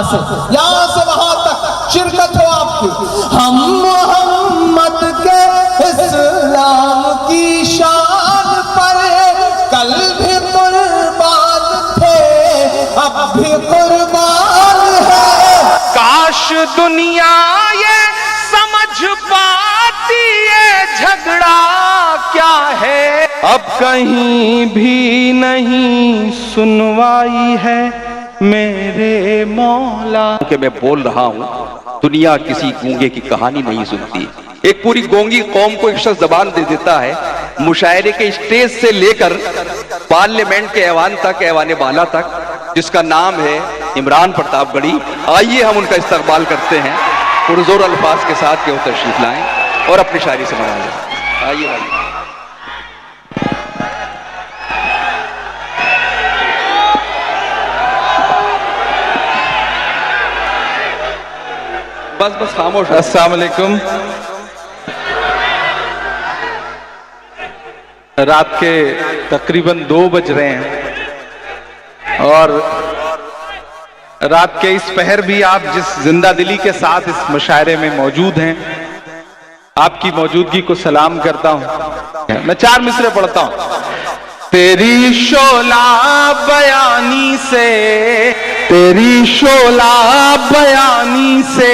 से यहाँ से वहां तक शिरकत हो आपकी। हम मोहम्मद के इस्लाम की शान पर कल भी कुर्बान थे, अब भी कुर्बान है। काश दुनिया ये समझ पाती ये झगड़ा क्या है, अब कहीं भी नहीं सुनवाई है मेरे मौला। कि मैं बोल रहा हूं, दुनिया किसी गूंगे की कहानी नहीं सुनती। एक पूरी गोंगी कौम को एक शख्स जबान दे देता है, मुशायरे के स्टेज से लेकर पार्लियामेंट के ऐवान तक, ऐवान बाला तक, जिसका नाम है इमरान प्रतापगढ़ी। आइए हम उनका इस्तकबाल करते हैं, पुरजोर अल्फाज के साथ कि वो तशरीफ लाएं और अपनी शायरी से मना लें। आइए भाई। बस बस खामोश। अस्सलाम वालेकुम। रात के तकरीबन 2 बज रहे हैं और रात के इस पहर भी आप जिस जिंदा दिली के साथ इस मुशायरे में मौजूद हैं, आपकी मौजूदगी को सलाम करता हूं। मैं 4 मिसरे पढ़ता हूं। तेरी शोला बयानी से, तेरी शोला बयानी से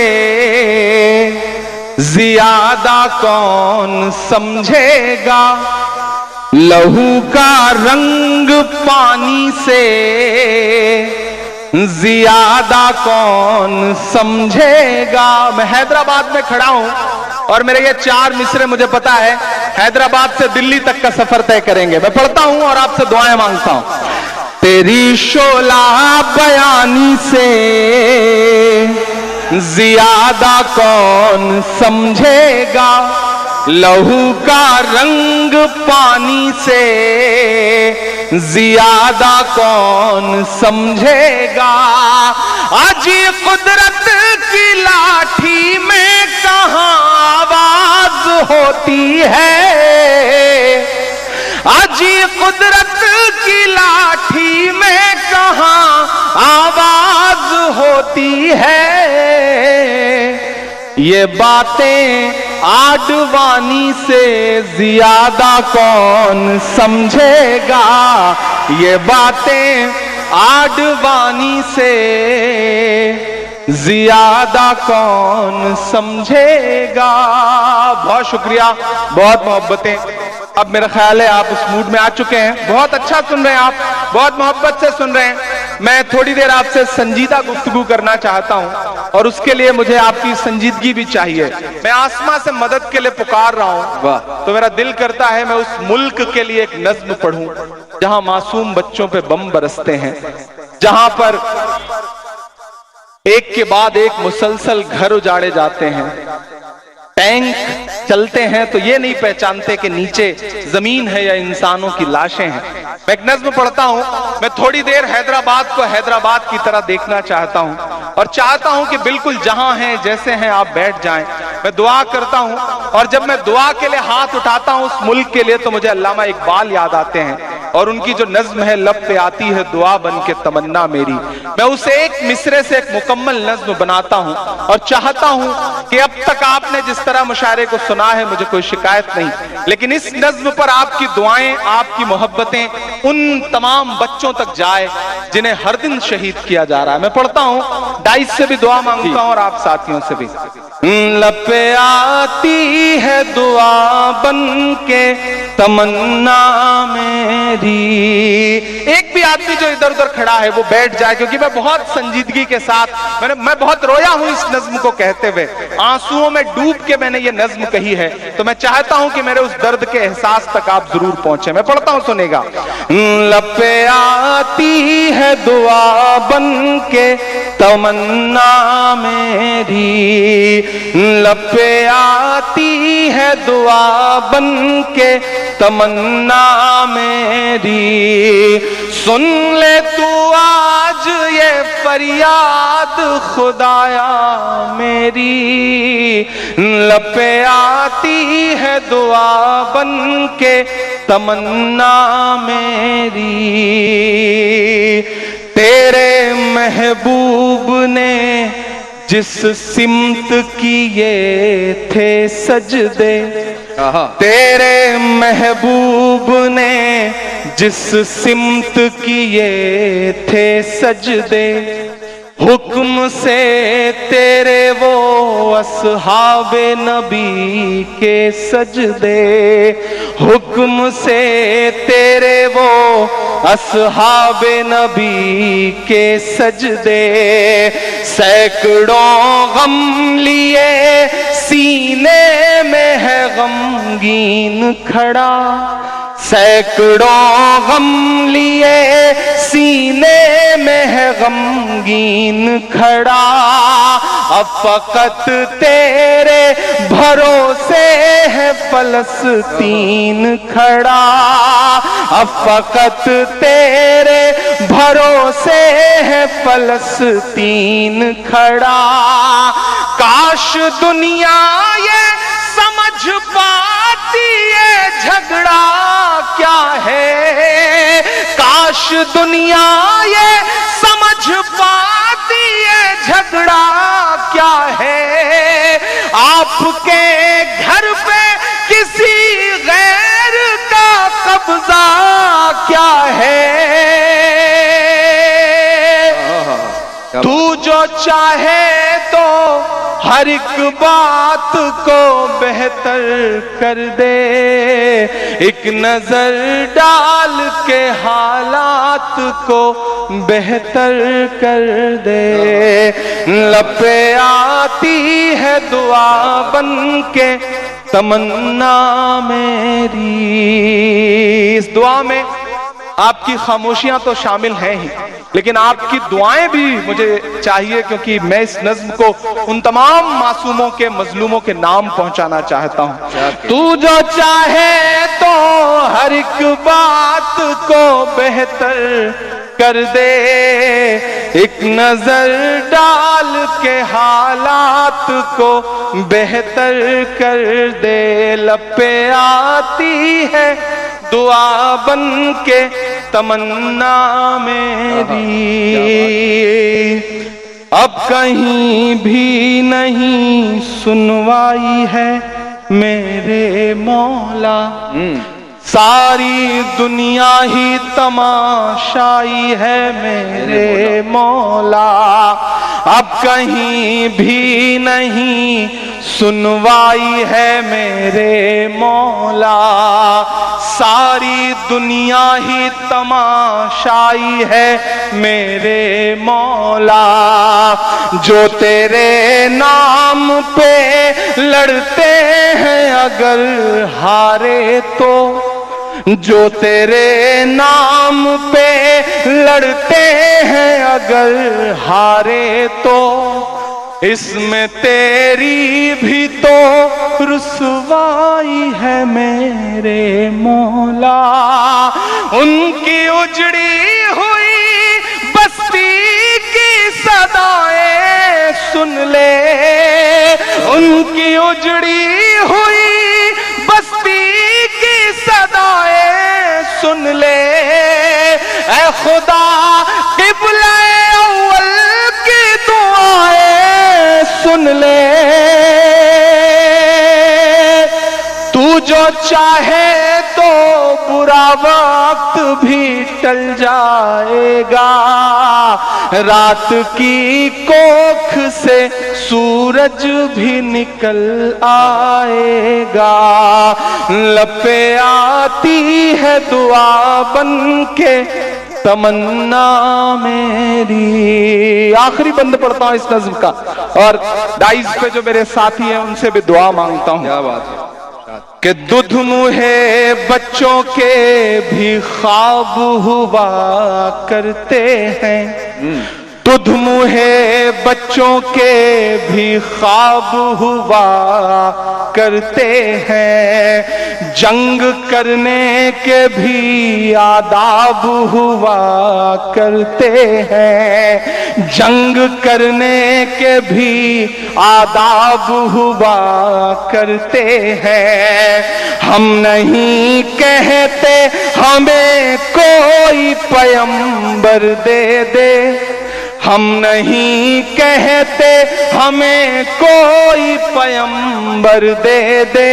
ज्यादा कौन समझेगा, लहू का रंग पानी से ज्यादा कौन समझेगा। मैं हैदराबाद में खड़ा हूं और मेरे ये 4 मिसरे मुझे पता है हैदराबाद से दिल्ली तक का सफर तय करेंगे। मैं पढ़ता हूं और आपसे दुआएं मांगता हूं। तेरी शोला बयानी से ज्यादा कौन समझेगा, लहू का रंग पानी से ज्यादा कौन समझेगा। आज कुदरत की लाठी में कहां आवाज होती है, आज कुदरत की लाठी में कहां आवाज होती है। ये बातें आडवाणी से ज्यादा कौन समझेगा, ये बातें आडवाणी से ज्यादा कौन समझेगा। बहुत शुक्रिया, बहुत मोहब्बतें। अब मेरा ख्याल है आप उस मूड में आ चुके हैं। बहुत अच्छा सुन रहे हैं आप, बहुत मोहब्बत से सुन रहे हैं। मैं थोड़ी देर आपसे संजीदा गुफ्तगू करना चाहता हूं और उसके लिए मुझे आपकी संजीदगी भी चाहिए। मैं आसमां से मदद के लिए पुकार रहा हूं, तो मेरा दिल करता है मैं उस मुल्क के लिए एक नज्म पढ़ूं जहां मासूम बच्चों पे बम बरसते हैं, जहां पर एक के बाद एक मुसलसल घर उजाड़े जाते हैं, टैंक चलते हैं तो ये नहीं पहचानते कि नीचे जमीन है या इंसानों की लाशें हैं। मैं एक नज्म पढ़ता हूं। मैं थोड़ी देर हैदराबाद को हैदराबाद की तरह देखना चाहता हूं और चाहता हूं कि बिल्कुल जहां हैं जैसे हैं आप बैठ जाएं। मैं दुआ करता हूं और जब मैं दुआ के लिए हाथ उठाता हूं उस मुल्क के लिए, तो मुझे अल्लामा इकबाल याद आते हैं और उनकी जो नज्म है लब पे आती है दुआ बन के तमन्ना मेरी। मैं उसे एक मिसरे से एक मुकम्मल नज्म बनाता हूं और चाहता हूं कि अब तक आपने जिस तरह मुशायरे को सुना है मुझे कोई शिकायत नहीं, लेकिन इस नज्म पर आपकी दुआएं, आपकी मोहब्बतें उन तमाम बच्चों तक जाए जिन्हें हर दिन शहीद किया जा रहा है। मैं पढ़ता हूं, डाइस से भी दुआ मांगता हूं और आप साथियों से भी। लब पे आती है दुआ बन के तमन्ना मेरी। एक भी आदमी जो इधर उधर खड़ा है वो बैठ जाए, क्योंकि मैं बहुत संजीदगी के साथ मैं बहुत रोया हूं इस नज्म को कहते हुए। आंसुओं में डूब के मैंने ये नज्म कही है, तो मैं चाहता हूं कि मेरे उस दर्द के एहसास तक आप जरूर पहुंचे। मैं पढ़ता हूं, सुनेगा। लब पे आती है दुआ बन के तमन्ना मेरी, लब पे आती है दुआ बन के तमन्ना मेरी। सुन ले तू आज ये फरियाद खुदाया मेरी, लब पे आती है दुआ बन के तमन्ना मेरी। तेरे महबूब ने जिस सिमत किए थे सजदे, तेरे महबूब ने जिस सिमत किए थे सजदे, हुक्म से तेरे वो असहाबे नबी के सजदे, हुक्म से तेरे वो असहाबे नबी के सजदे, सैकड़ों गम लिए सीने में है गमगीन खड़ा, सैकड़ों गम लिए सीने में है गमगीन खड़ा, अब फकत तेरे भरोसे है फलस्तीन खड़ा, अब फकत तेरे भरोसे है फलस्तीन खड़ा। काश दुनिया ये समझ पाती ये झगड़ा क्या है, काश दुनिया ये समझ पाती ये झगड़ा क्या है, आपके घर पे किसी गैर का कब्जा क्या है, तू जो चाहे तो हर एक बात को बेहतर कर दे, एक नजर डाल के हालात को बेहतर कर दे, लपे आती है दुआ बन के तमन्ना मेरी। इस दुआ में आपकी खामोशियां तो शामिल हैं ही, लेकिन आपकी दुआएं भी मुझे चाहिए, क्योंकि मैं इस नज्म को उन तमाम मासूमों के मजलूमों के नाम पहुंचाना चाहता हूं। तू जो चाहे तो हर एक बात को बेहतर कर दे, एक नजर डाल के हालात को बेहतर कर दे, लपे आती है दुआ बन के तमन्ना मेरी। अब कहीं भी नहीं सुनवाई है मेरे मौला, सारी दुनिया ही तमाशाई है मेरे मौला, अब कहीं भी नहीं सुनवाई है मेरे मौला, सारी दुनिया ही तमाशाई है मेरे मौला, जो तेरे नाम पे लड़ते हैं अगर हारे तो, जो तेरे नाम पे लड़ते हैं अगर हारे तो, इसमें तेरी भी तो रुसवाई है मेरे मौला, उनकी उजड़ी हुई बस्ती की सदाएं सुन ले, उनकी उजड़ी हुई बस्ती की सदाएं सुन ले, ऐ खुदा क़िबला अव्वल की दुआएं सुन ले, तू जो चाहे तो बुरा वक्त भी टल जाएगा, रात की कोख से सूरज भी निकल आएगा, लपे आती है दुआ बन के तमन्ना मेरी। आखिरी बंद पढ़ता हूं इस नज्म का, और डाइस पे जो मेरे साथी हैं उनसे भी दुआ मांगता हूं। क्या बात है कि दुध मुहे बच्चों के भी ख्वाब हुआ करते हैं, दुध मुहे बच्चों के भी ख्वाब हुआ करते हैं, जंग करने के भी आदाब हुआ करते हैं, जंग करने के भी आदाब हुआ करते हैं, हम नहीं कहते हमें कोई पैगंबर दे दे, हम नहीं कहते हमें कोई पैगंबर दे दे,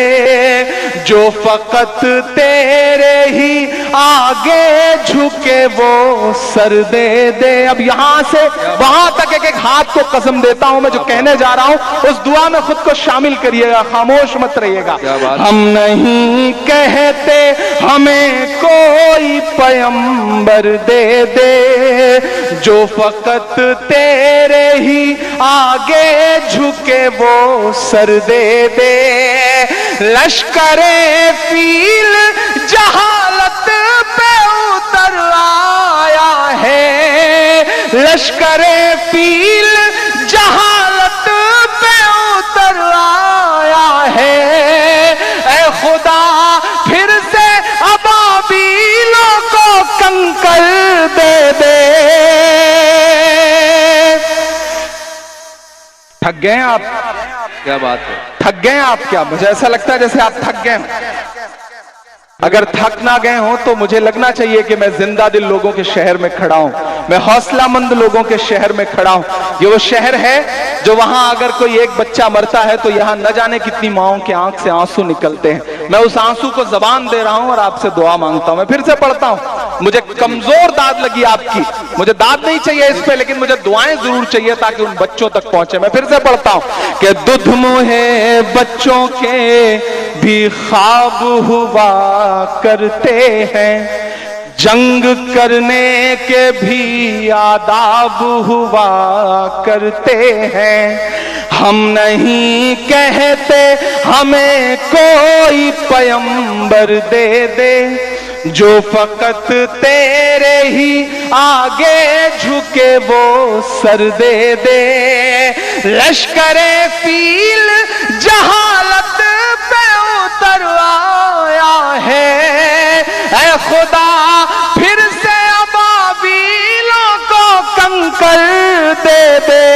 जो फकत तेरे ही आगे झुके वो सर दे दे। अब यहां से वहां तक एक एक हाथ को कसम देता हूं मैं, जो कहने जा रहा हूं उस दुआ में खुद को शामिल करिएगा, खामोश मत रहिएगा। हम नहीं कहते हमें कोई पैगंबर दे दे, जो फकत तेरे ही आगे झुके वो सर दे दे। लश्करे फील जहालत पे उतर आया है, लश्करे फील जहालत पे उतर आया है। ऐ खुदा फिर से अबाबीलों को कंकर दे दे। थक गए हैं आप? क्या बात है, थक गए हैं आप क्या? मुझे ऐसा लगता है जैसे आप थक गए हैं। अगर थक ना गए हो तो मुझे लगना चाहिए कि मैं जिंदा दिल लोगों के शहर में खड़ा हूं, मैं हौसलामंद लोगों के शहर में खड़ा हूं। ये वो शहर है जो वहां अगर कोई एक बच्चा मरता है तो यहां न जाने कितनी माओं के आंख से आंसू निकलते हैं। मैं उस आंसू को जबान दे रहा हूं और आपसे दुआ मांगता हूं। मैं फिर से पढ़ता हूं, मुझे कमजोर दाद लगी आपकी, मुझे दाद नहीं चाहिए इस पे, लेकिन मुझे दुआएं जरूर चाहिए ताकि उन बच्चों तक पहुंचे। मैं फिर से पढ़ता हूं कि दुध मुहे बच्चों के भी ख्वाब हुआ करते हैं, जंग करने के भी आदाब हुआ करते हैं। हम नहीं कहते हमें कोई पैगंबर दे दे, जो फकत तेरे ही आगे झुके वो सर दे दे। लश्करे फील जहालत पे उतर आया है, ऐ खुदा फिर से अबाबीलों को कंकर दे दे।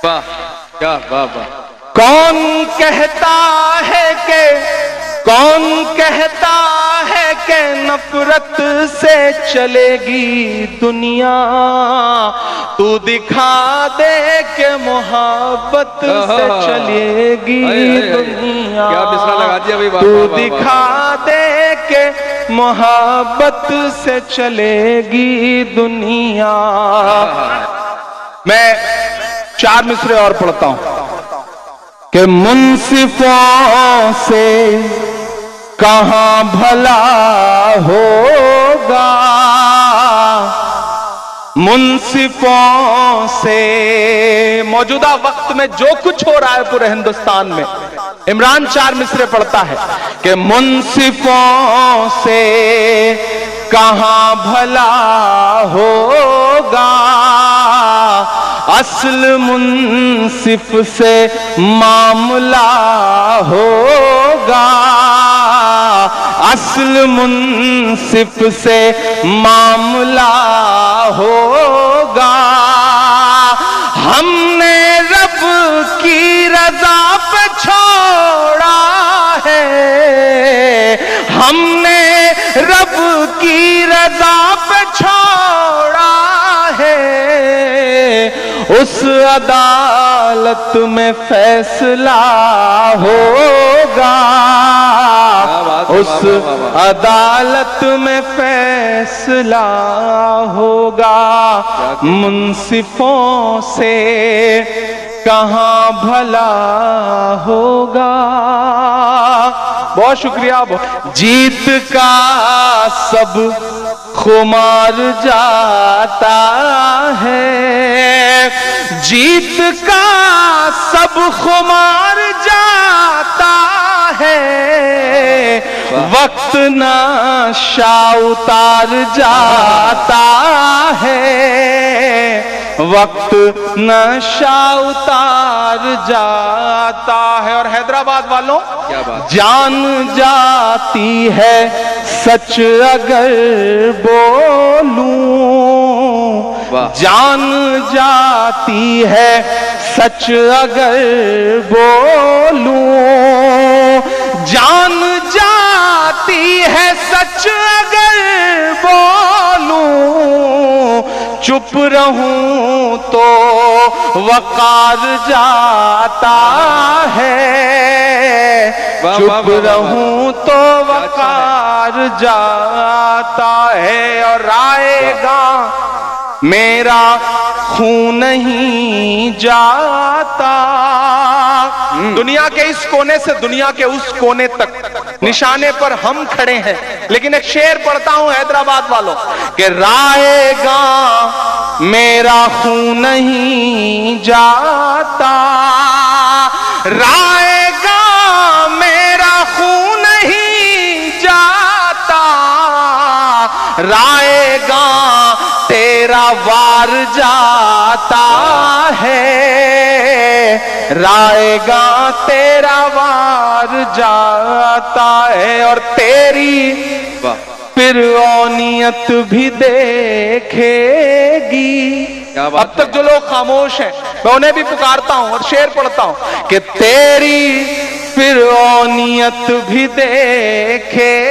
वाह, क्या वाह वाह। कौन कहता है कि नफरत से चलेगी दुनिया, तू दिखा दे कि मोहब्बत से चलेगी दुनिया। क्या बिस्मिल्लाह लगा दिया भाई, वाह, तू वाह, वाह, दिखा दे कि मोहब्बत से चलेगी दुनिया। मैं 4 मिसरे और पढ़ता हूं कि मुंसिफों से कहां भला होगा, मुंसिफों से। मौजूदा वक्त में जो कुछ हो रहा है पूरे हिंदुस्तान में, इमरान 4 मिसरे पढ़ता है कि मुंसिफों से कहां भला होगा, असल मुंसिफ से मामला होगा, असल मुंसिफ से मामला होगा। हमने रब की रजा पे छोड़ा है, हमने रब की रजा पे छोड़ा है, उस अदालत में फैसला होगा, उस अदालत में फैसला होगा। मुंसिफों से कहां भला होगा। बहुत शुक्रिया। जीत का सब खुमार जाता है, जीत का सब खुमार जाता है, वक्त नशा उतार जाता है, वक्त नशा उतार जाता है। और हैदराबाद वालों, क्या बात, जान जाती है सच अगर बोलूं, जान जाती है सच अगर बोलूं, जान जाती है सच अगर बोलूं, चुप रहूं तो वकार जाता है, चुप रहूं तो वकार जाता है। और आएगा मेरा खून नहीं जाता। दुनिया के इस कोने से दुनिया के उस कोने तक निशाने पर हम खड़े हैं, लेकिन एक शेर पढ़ता हूं हैदराबाद वालों कि राएगा मेरा खून नहीं जाता, राएगा मेरा खून नहीं जाता, राएगा तेरा वार जाता है, राएगा तेरा वार जाता है। और तेरी फिर औनियत भी देखेगी। अब तक जो लोग खामोश हैं मैं उन्हें भी पुकारता हूं और शेर पढ़ता हूं कि तेरी फिर औनियत भी देखेगी,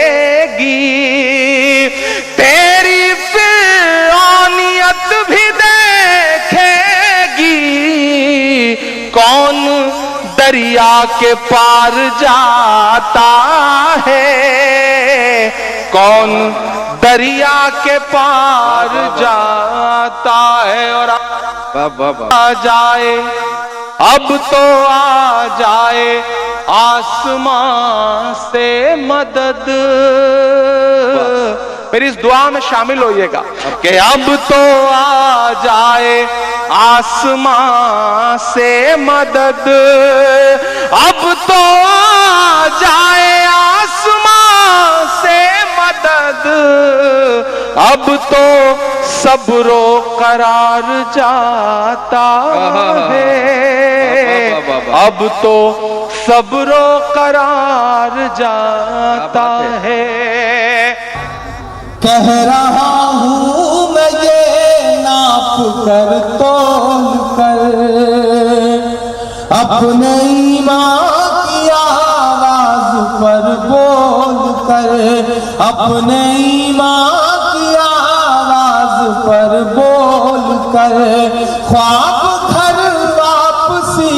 तेरी फिर औनियत भी देखेगी। कौन दरिया के पार जाता है, कौन दरिया के पार जाता है। और आ जाए अब तो आ जाए आसमां से मदद। मेरी इस दुआ में शामिल होइएगा कि अब तो आ जाए आसमां से मदद, अब तो आ जाए आसमां से मदद, अब तो सब्रो करार जाता है, अब तो सब्रो करार जाता है। कह रहा हूं मैं ये नाप कर तोल कर, अपने ईमान की आवाज पर बोल कर, अपने ईमान की आवाज पर बोल कर, ख्वाब घर वापसी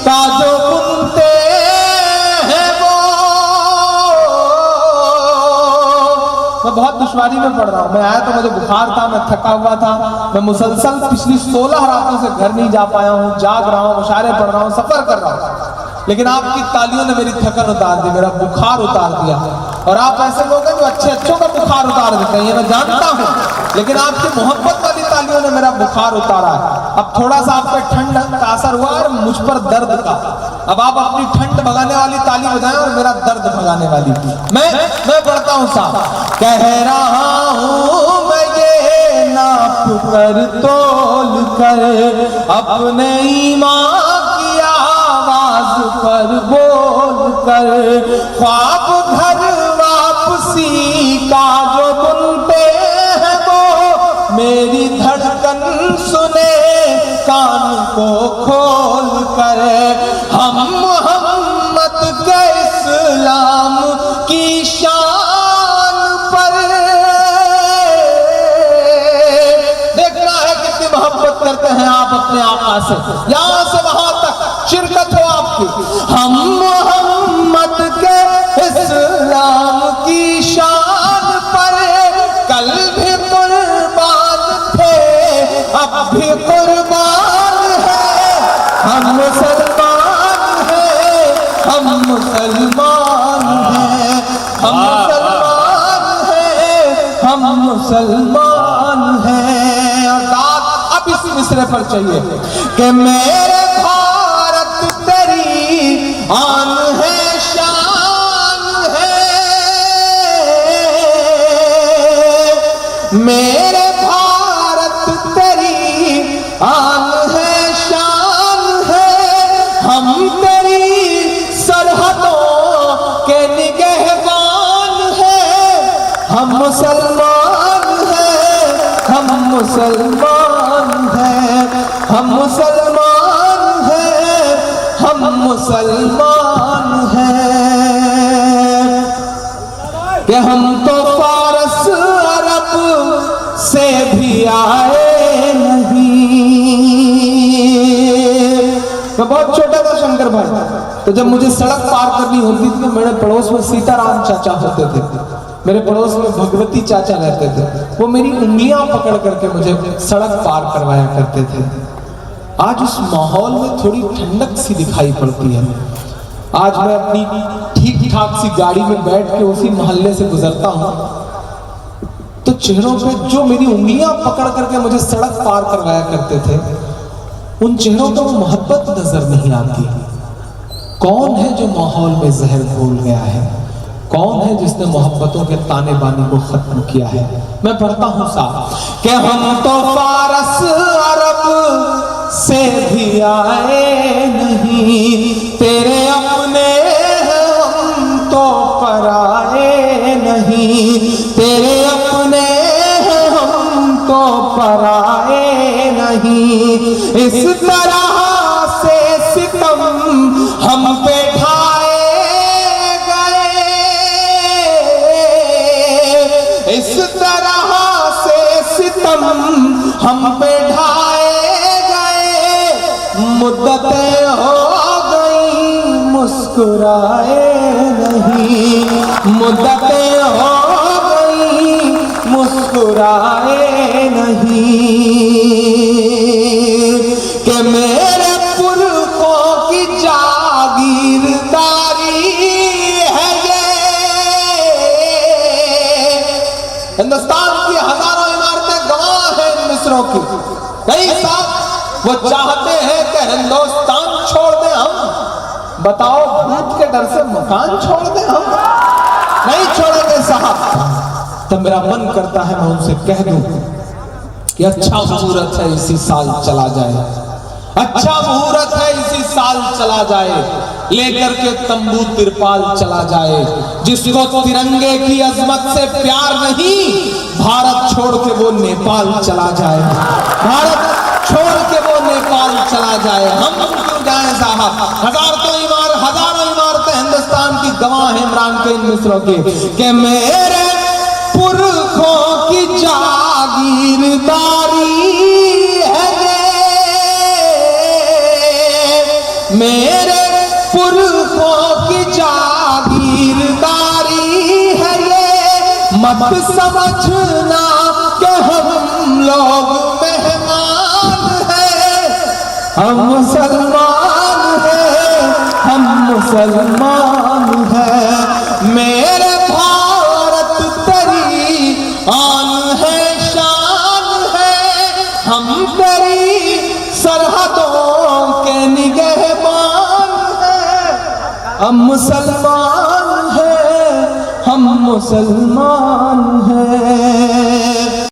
का जो बुनते हैं वो। मैं बहुत दुश्वारी में पढ़ रहा हूँ। मैं आया तो मुझे बुखार था, मैं थका हुआ था, मैं मुसलसल पिछली 16 रातों से घर नहीं जा पाया हूँ, जाग रहा हूँ, मुशायरे पढ़ रहा हूँ, सफर कर रहा हूँ, लेकिन आपकी तालियों ने मेरी थकन उतार दी, मेरा बुखार उतार दिया। और आप ऐसे लोग हैं जो अच्छे अच्छों का बुखार उतार देते हैं, ये मैं जानता हूँ, लेकिन आपकी मोहब्बत वाली तालियों ने मेरा बुखार उतारा है। अब थोड़ा सा आप पे ठंड का असर हुआ और मुझ पर दर्द का। अब आप अपनी ठंड भगाने वाली ताली बजाएं और मेरा दर्द भगाने वाली। मैं पढ़ता हूँ साहब। कह रहा हूँ मैं ये नाप कर तोल कर, अपने ईमान की आवाज पर बोल कर, ख्वाब घर वापसी का जो बुनते हैं वो, मेरी धड़कन सुने कान को खोल कर। हम मोहम्मद के इस्लाम की शान पर, देखना है कितनी मोहब्बत करते हैं आप अपने आका से, यहां से वहां तक शिरकत हो आपकी। हम मोहम्मद के इस्लाम की शान पर कल भी कुर्बान थे, अब भी कुर्बान है। हम मुसलमान हैं, हम मुसलमान हैं, हम मुसलमान हैं, हम मुसलमान हैं। और दाद अब इस मिसरे पर चाहिए कि मेरे भारत तेरी आन है, शान है, मेरे भारत तेरी आन है, शान है। हम तेरी सरहदों के निगहबान हैं, हम मुसलमान हैं, हम मुसलमान हैं, हम मुसलमान हैं, हम मुसलमान हैं। कि हम तो फारस अरब से भी आए मैं बहुत छोटा था शंकर भाई, तो जब मुझे सड़क पार करनी होती थी तो मेरे पड़ोस में सीताराम चाचा होते थे, मेरे पड़ोस में भगवती चाचा रहते थे, वो मेरी उंगलियां पकड़ करके मुझे सड़क पार करवाया करते थे। आज उस माहौल में थोड़ी ठंडक सी दिखाई पड़ती है। आज मैं अपनी ठीक ठाक सी गाड़ी में बैठ के उसी मोहल्ले से गुजरता हूं तो चेहरों पे जो मेरी उंगलियां पकड़ करके मुझे सड़क पार करवाया करते थे, उन चेहरों पर मोहब्बत नजर नहीं आती। कौन है जो माहौल में जहर घोल गया है? कौन है जिसने मोहब्बतों के ताने बाने को खत्म किया है? मैं पढ़ता हूं साहब कि हम तो फारस अरब से भी आए नहीं, तेरे अपने हम तो पराए नहीं, तेरे अपने हम तो पराए नहीं। इस तरह से सितम हम पे ढाए गए, इस तरह से सितम हम पे ढाए गए, मुद्दतें हो गई मुस्कुराए नहीं, मुद्दतें हो गई मुस्कुराए नहीं। कि मेरे पुरखों की जागीरदारी है ये, हिंदुस्तान की हजारों इमारतें गवाह हैं इन मिस्रों की। कई साहब वो चाहते हैं कि हिंदुस्तान छोड़ दें हम, बताओ भूत के डर से मकान छोड़ दें हम? नहीं छोड़ेंगे साहब। तब मेरा मन करता है मैं उनसे कह दूं कि अच्छा मुहूर्त है इसी साल चला जाए, अच्छा मुहूर्त है इसी साल चला जाए, लेकर के तंबू तिरपाल चला जाए। जिसको तिरंगे की अजमत से प्यार नहीं, भारत छोड़ के वो नेपाल चला जाए, भारत छोड़ के वो नेपाल चला जाए। हम क्यों जाए साहब? हजारों इमारतें हिंदुस्तान की गवाह है इमरान के इन मिस्रों के कि मेरे पुरखों की जागीरदारी है ये, मेरे पुरखों की जागीरदारी है ये। मत समझना कि हम लोग मेहमान हैं, हम मुसलमान हैं, हम मुसलमान हैं। मेरे भारत तेरी आन है शान है, हम तेरी सरहदों के निगहबान हैं। हम मुसलमान हैं, हम मुसलमान हैं।